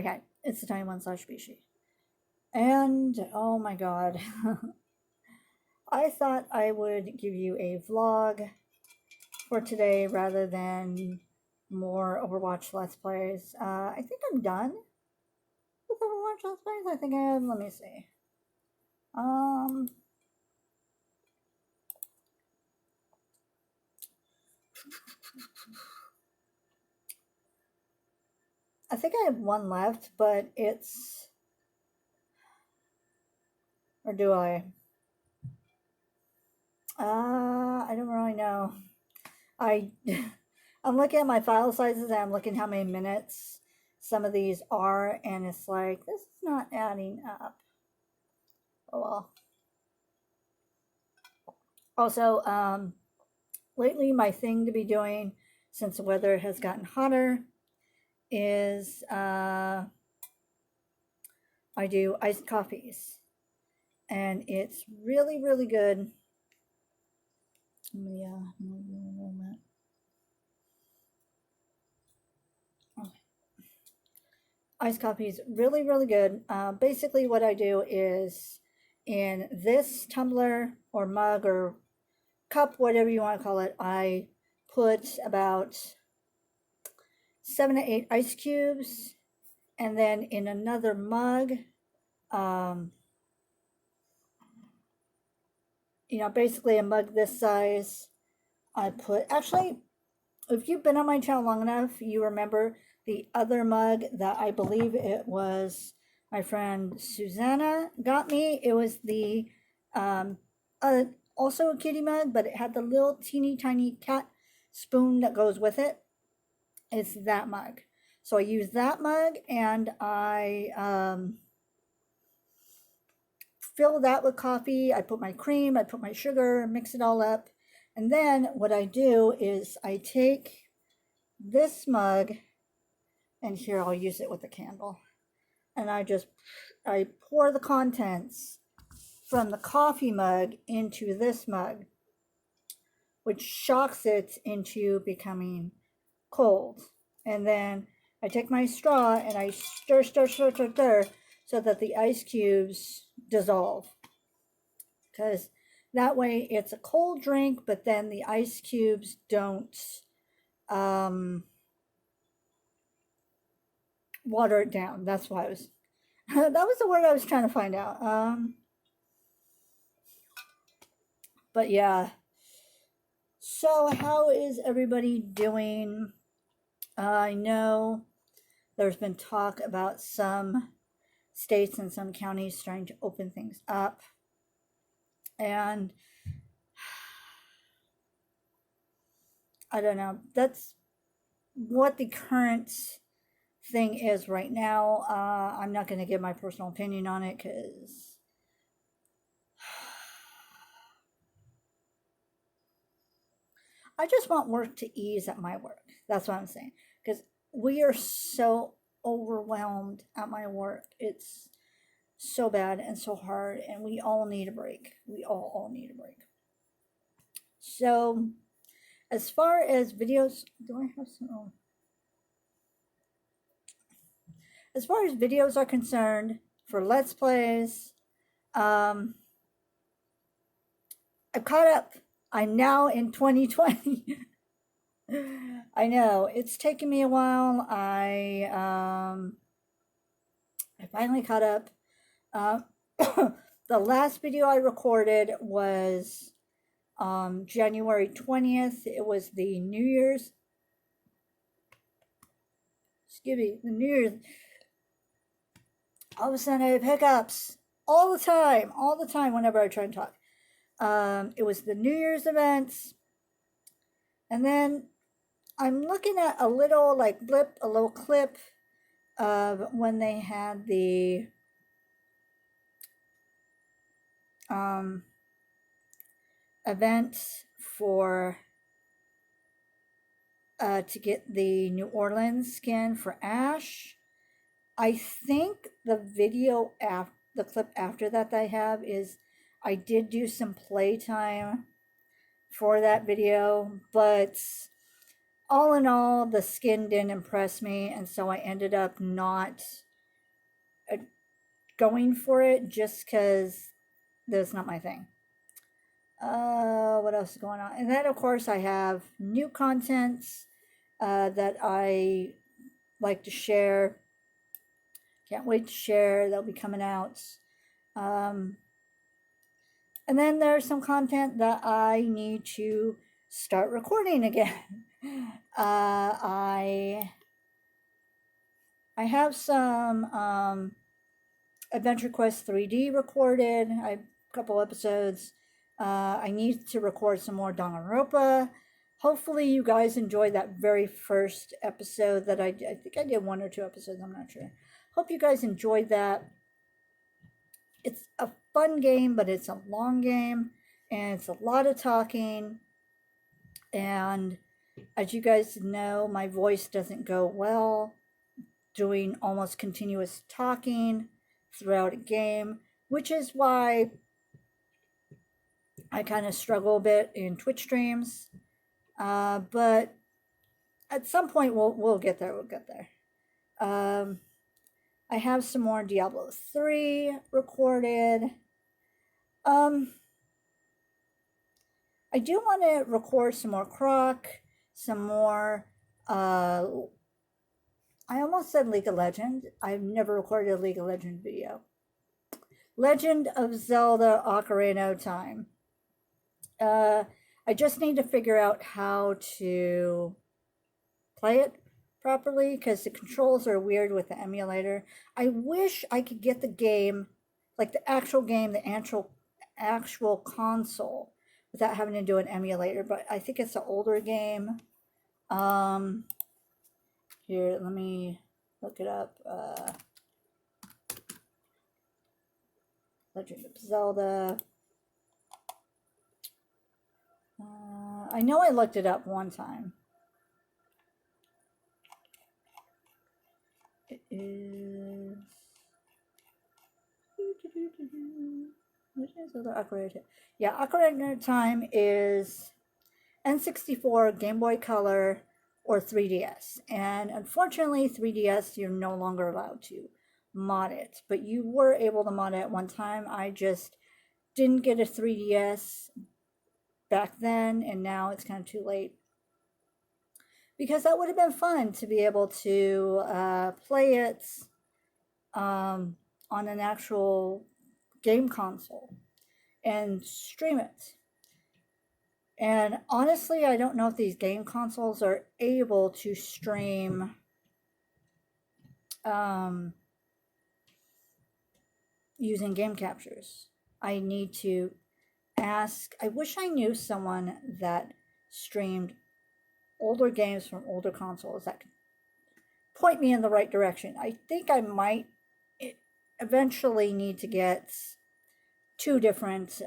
hi. It's the Tiny One slash Bishie. And oh my god. I thought I would give you a vlog for today rather than more Overwatch Let's Plays. I think I'm done with Overwatch Let's Plays. I think I am. Let me see. I think I have one left, but it's... Or do I? I don't really know. I'm looking at my file sizes and I'm looking how many minutes some of these are, and it's like, this is not adding up. Oh well. Also, lately my thing to be doing, since the weather has gotten hotter, is I do iced coffees. And it's really, really good. Yeah, iced coffee is really, really good. Basically, what I do is in this tumbler or mug or cup, whatever you want to call it, I put about 7 to 8 ice cubes, and then in another mug, you know, basically a mug this size, I put, actually, if you've been on my channel long enough, you remember the other mug that I believe it was my friend Susanna got me. It was the, also a kitty mug, but it had the little teeny tiny cat spoon that goes with it. It's that mug. So I use that mug, and I fill that with coffee. I put my cream, I put my sugar, mix it all up. And then what I do is I take this mug, and here I'll use it with a candle, and I pour the contents from the coffee mug into this mug, which shocks it into becoming cold. And then I take my straw and I stir so that the ice cubes dissolve, because that way it's a cold drink, but then the ice cubes don't water it down. That's why I was that was the word I was trying to find out. But yeah, so how is everybody doing? I know there's been talk about some states and some counties trying to open things up, and I don't know, that's what the current thing is right now. I'm not going to give my personal opinion on it, because I just want work to ease at my work. That's what I'm saying, because we are so overwhelmed at my work. It's so bad and so hard, and we all need a break. We all need a break. So as far as videos, do I have some? As far as videos are concerned for Let's Plays, I've caught up. I'm now in 2020. I know it's taken me a while. I finally caught up. The last video I recorded was January 20th. It was the New Year's. Excuse me, the New Year's. All of a sudden I have hiccups all the time whenever I try and talk. It was the New Year's events, and then I'm looking at a little a little clip of when they had the event for to get the New Orleans skin for Ash. I think the video the clip after that I have is I did do some playtime for that video, but all in all, the skin didn't impress me, and so I ended up not going for it just because that's not my thing. What else is going on? And then, of course, I have new contents that I like to share. Can't wait to share. They'll be coming out. And then there's some content that I need to start recording again. I have some Adventure Quest 3D recorded. A couple episodes. I need to record some more Danganronpa. Hopefully you guys enjoyed that very first episode that I think I did 1 or 2 episodes, I'm not sure. Hope you guys enjoyed that. It's a fun game, but it's a long game, and it's a lot of talking. And as you guys know, my voice doesn't go well doing almost continuous talking throughout a game, which is why I kind of struggle a bit in Twitch streams. But at some point we'll get there. We'll get there. I have some more Diablo 3 recorded. I do want to record some more Croc, some more. I almost said League of Legends. I've never recorded a League of Legends video. Legend of Zelda Ocarina of Time. I just need to figure out how to play it properly because the controls are weird with the emulator. I wish I could get the game, like the actual game, the actual console, without having to do an emulator, but I think it's an older game. Here, let me look it up. Legend of Zelda. I know I looked it up one time. It is. What is other Ocarina? Yeah, Ocarina of Time is N64, Game Boy Color, or 3DS. And unfortunately, 3DS, you're no longer allowed to mod it. But you were able to mod it at one time. I just didn't get a 3DS back then, and now it's kind of too late. Because that would have been fun to be able to play it on an actual game console and stream it. And honestly, I don't know if these game consoles are able to stream using game captures. I need to ask. I wish I knew someone that streamed older games from older consoles that could point me in the right direction. I think I might eventually need to get 2 different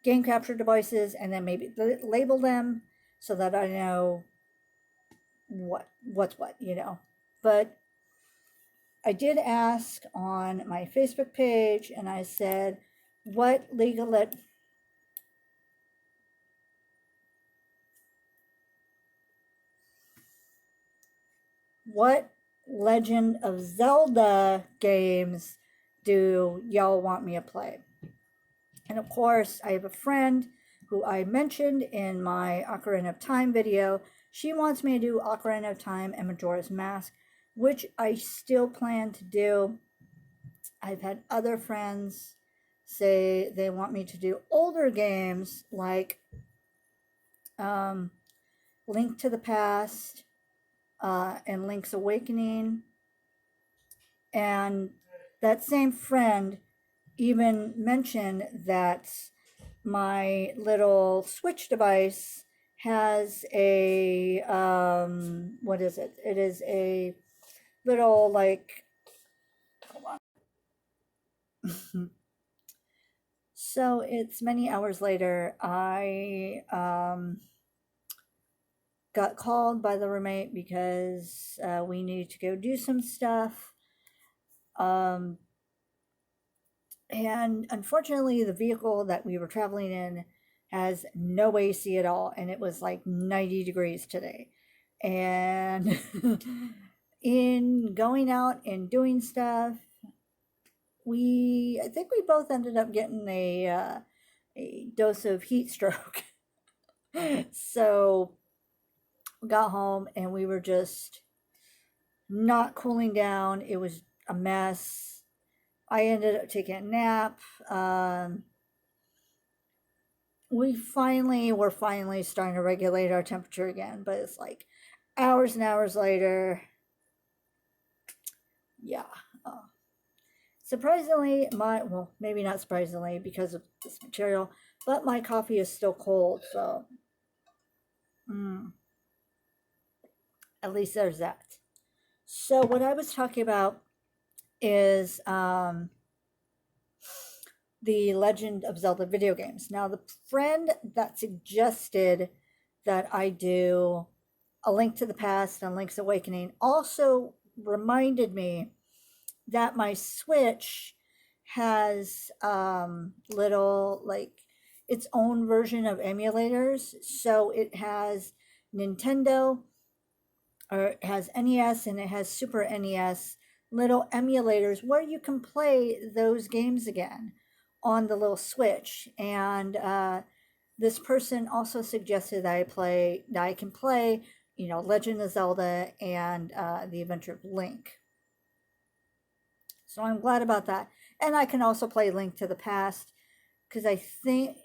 game capture devices and then maybe label them so that I know what's what, you know. But I did ask on my Facebook page, and I said, what Legend of Zelda games do y'all want me to play? And of course, I have a friend who I mentioned in my Ocarina of Time video. She wants me to do Ocarina of Time and Majora's Mask, which I still plan to do. I've had other friends say they want me to do older games like Link to the Past and Link's Awakening. And that same friend even mentioned that my little Switch device has a what is it? It is a little, like, hold on. So it's many hours later. I got called by the roommate because we needed to go do some stuff. And unfortunately, the vehicle that we were traveling in has no AC at all, and it was like 90 degrees today. And in going out and doing stuff, I think we both ended up getting a dose of heat stroke. So we got home and we were just not cooling down. It was a mess. I ended up taking a nap. We're finally starting to regulate our temperature again, but it's like hours and hours later. Yeah. Surprisingly, well, maybe not surprisingly because of this material, but my coffee is still cold, so at least there's that. So what I was talking about is the Legend of Zelda video games. Now, the friend that suggested that I do A Link to the Past and Link's Awakening also reminded me that my Switch has little, like, its own version of emulators. So it has Nintendo, or it has NES, and it has Super NES little emulators where you can play those games again on the little Switch. And this person also suggested that I can play, Legend of Zelda and The Adventure of Link. So I'm glad about that. And I can also play Link to the Past, because I think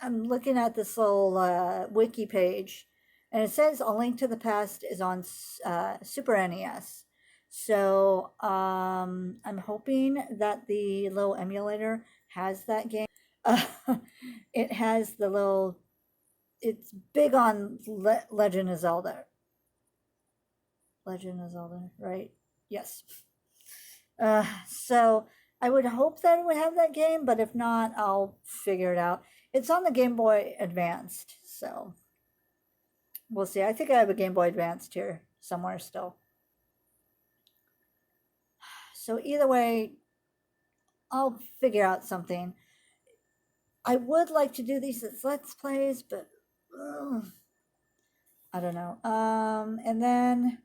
I'm looking at this little wiki page, and it says A Link to the Past is on Super NES. So I'm hoping that the little emulator has that game. It has the little, it's big on Legend of Zelda. Legend of Zelda, right? Yes. So I would hope that it would have that game, but if not, I'll figure it out. It's on the Game Boy Advanced, so we'll see. I think I have a Game Boy Advanced here somewhere still. So either way, I'll figure out something. I would like to do these as Let's Plays, but I don't know. And then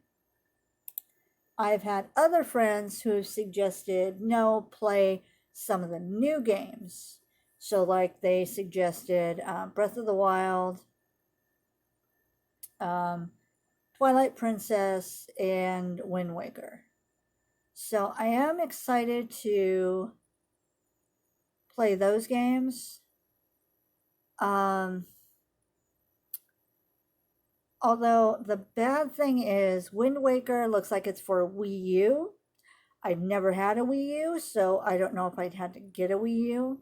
I've had other friends who have suggested, no, play some of the new games. So like they suggested Breath of the Wild, Twilight Princess, and Wind Waker. So I am excited to play those games. Although the bad thing is Wind Waker looks like it's for Wii U. I've never had a Wii U, so I don't know if I'd had to get a Wii U.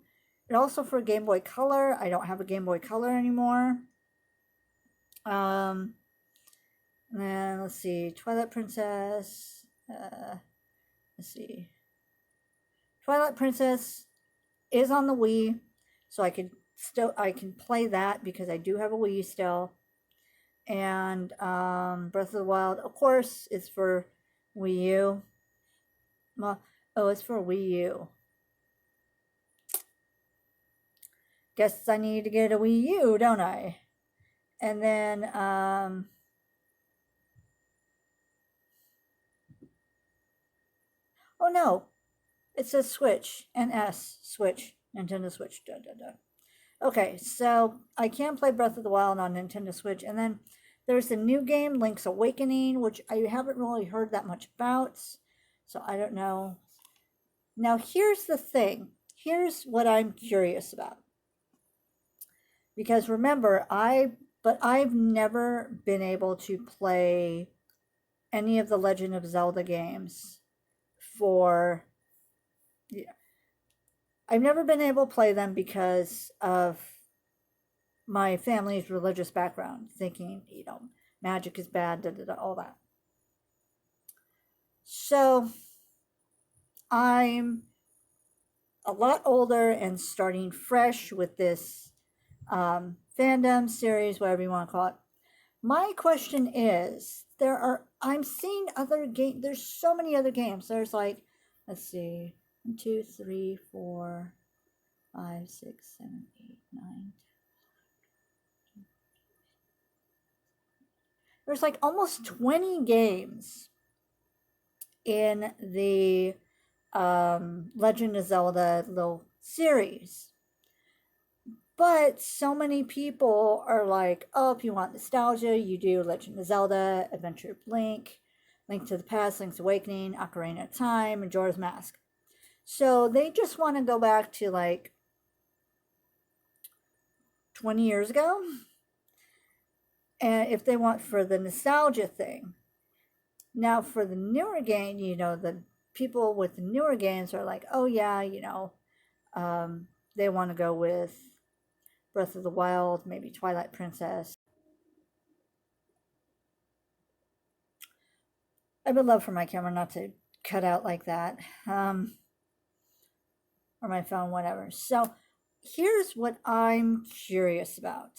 And also for Game Boy Color, I don't have a Game Boy Color anymore. And let's see, Twilight Princess. Let's see. Twilight Princess is on the Wii, so I can play that because I do have a Wii still. And Breath of the Wild, of course, is for Wii U. Oh, it's for Wii U. Guess I need to get a Wii U, don't I? And then oh no, it says Switch, NS, Switch, Nintendo Switch. Okay, so I can play Breath of the Wild on Nintendo Switch, and then there's the new game, Link's Awakening, which I haven't really heard that much about, so I don't know. Now here's the thing. Here's what I'm curious about. Because remember, I've never been able to play any of the Legend of Zelda games I've never been able to play them because of my family's religious background, thinking, magic is bad, all that. So I'm a lot older and starting fresh with this fandom series, whatever you want to call it. My question is, I'm seeing other games. There's so many other games. There's like, let's see, 1, 2, 3, 4, 5, 6, 7, 8, 9. there's like almost 20 games in the Legend of Zelda little series. But so many people are like, oh, if you want nostalgia, you do Legend of Zelda, Adventure of Link, Link to the Past, Link's Awakening, Ocarina of Time, Majora's Mask. So they just want to go back to like 20 years ago. And if they want for the nostalgia thing. Now for the newer game, you know, the people with the newer games are like, oh yeah, you know, they want to go with Breath of the Wild, maybe Twilight Princess. I would love for my camera not to cut out like that, or my phone, whatever. So here's what I'm curious about.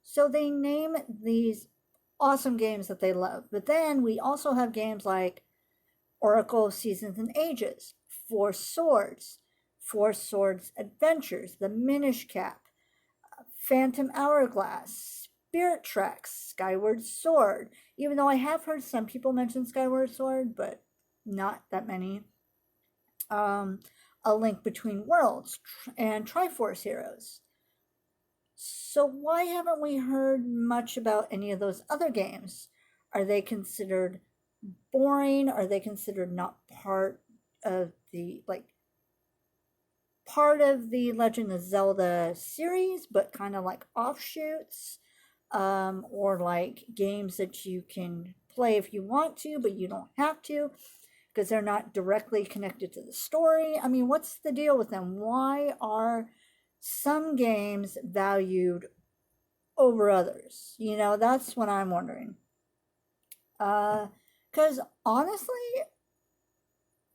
So they name these awesome games that they love, but then we also have games like Oracle Seasons and Ages, Four Swords Adventures, The Minish Cap, Phantom Hourglass, Spirit Tracks, Skyward Sword, even though I have heard some people mention Skyward Sword, but not that many. A Link Between Worlds and Triforce Heroes. So why haven't we heard much about any of those other games? Are they considered boring? Are they considered not part of the Legend of Zelda series, but kind of like offshoots, or like games that you can play if you want to, but you don't have to because they're not directly connected to the story? I mean, what's the deal with them? Why are some games valued over others? You know, that's what I'm wondering. Because honestly,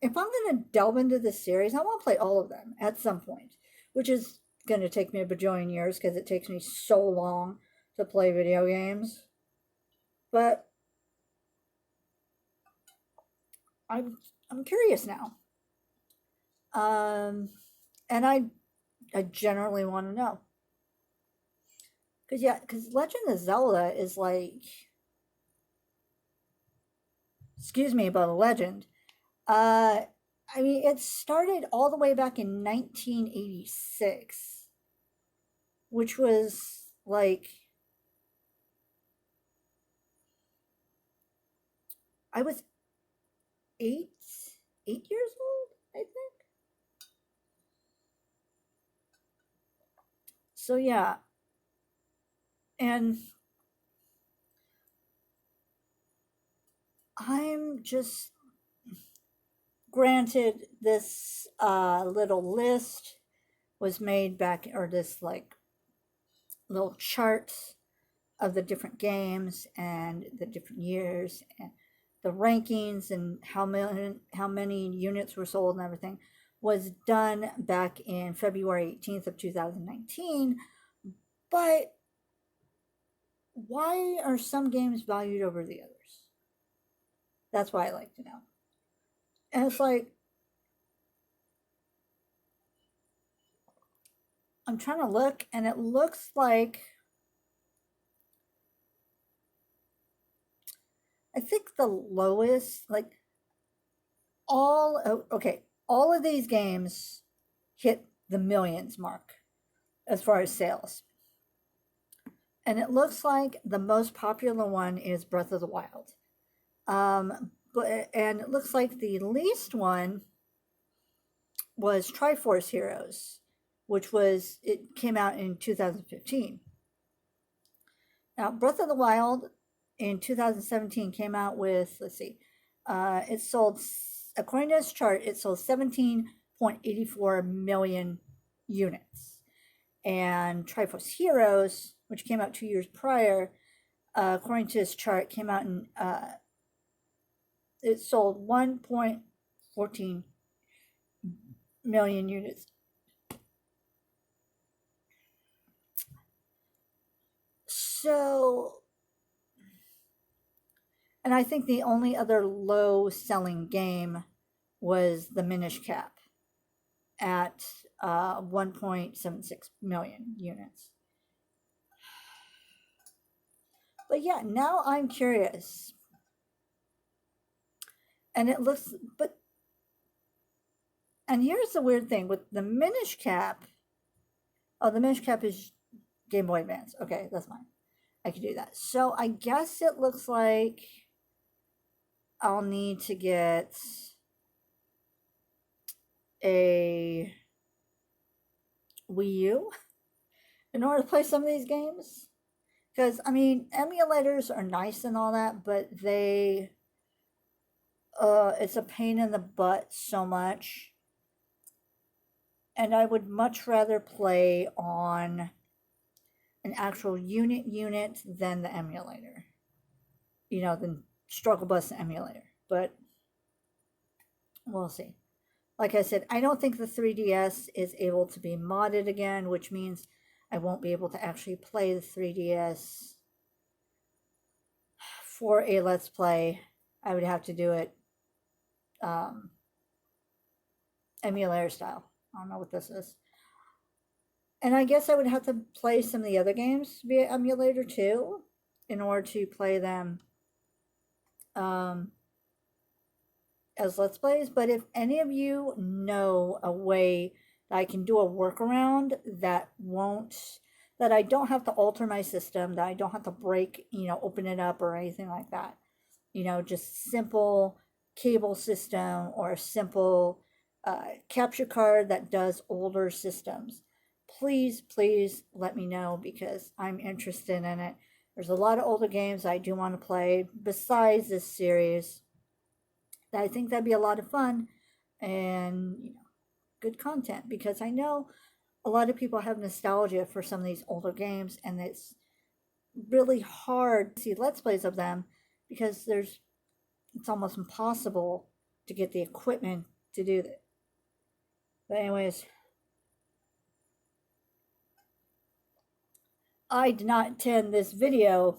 if I'm going to delve into this series, I want to play all of them at some point, which is going to take me a bajillion years because it takes me so long to play video games. But I'm curious now. And I generally want to know. Because Legend of Zelda is like, excuse me about a legend. I mean, it started all the way back in 1986, which was like, I was eight years old, I think. So yeah, and I'm just, granted, this little list was made back, or this like little chart of the different games and the different years and the rankings and how many units were sold and everything was done back in February 18th of 2019. But why are some games valued over the others? That's why I like to know. And it's like, I'm trying to look, and it looks like, I think the lowest, like, all of these games hit the millions mark as far as sales. And it looks like the most popular one is Breath of the Wild. And it looks like the least one was Triforce Heroes, it came out in 2015. Now, Breath of the Wild in 2017 came out with, let's see, it sold, according to this chart, it sold 17.84 million units. And Triforce Heroes, which came out 2 years prior, according to this chart, came out in, it sold 1.14 million units. So, and I think the only other low selling game was the Minish Cap at 1.76 million units. But yeah, now I'm curious. And it looks, but, and here's the weird thing with the Minish Cap. Oh, the Minish Cap is Game Boy Advance. Okay, that's fine. I can do that. So I guess it looks like I'll need to get a Wii U in order to play some of these games. Because, I mean, emulators are nice and all that, but it's a pain in the butt so much. And I would much rather play on an actual unit than the emulator. Than Struggle Bus emulator. But we'll see. Like I said, I don't think the 3DS is able to be modded again, which means I won't be able to actually play the 3DS for a Let's Play. I would have to do it emulator style. I don't know what this is. And I guess I would have to play some of the other games via emulator too, in order to play them as Let's Plays. But if any of you know a way that I can do a workaround that I don't have to alter my system, that I don't have to break, open it up or anything like that, just simple cable system or a simple capture card that does older systems, please let me know, because I'm interested in it. There's a lot of older games I do want to play besides this series that I think that'd be a lot of fun and good content, because I know a lot of people have nostalgia for some of these older games, and it's really hard to see Let's Plays of them because it's almost impossible to get the equipment to do that. But anyways, I did not intend this video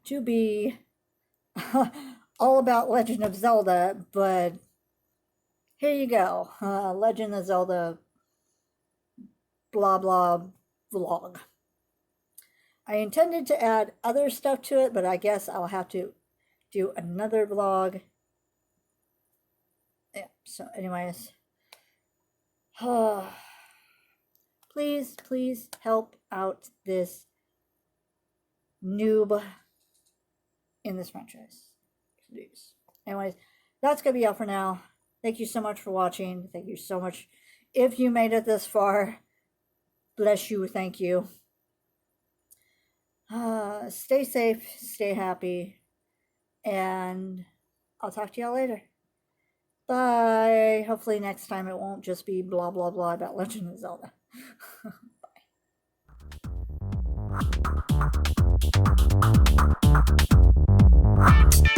to be all about Legend of Zelda, but here you go. Legend of Zelda blah blah vlog. I intended to add other stuff to it, but I guess I'll have to do another vlog. Yeah, so anyways. Please help out this noob in this franchise. Please. Anyways, that's going to be all for now. Thank you so much for watching. Thank you so much. If you made it this far, bless you. Thank you. Stay safe, stay happy, and I'll talk to y'all later. Bye. Hopefully next time it won't just be blah blah blah about Legend of Zelda. Bye.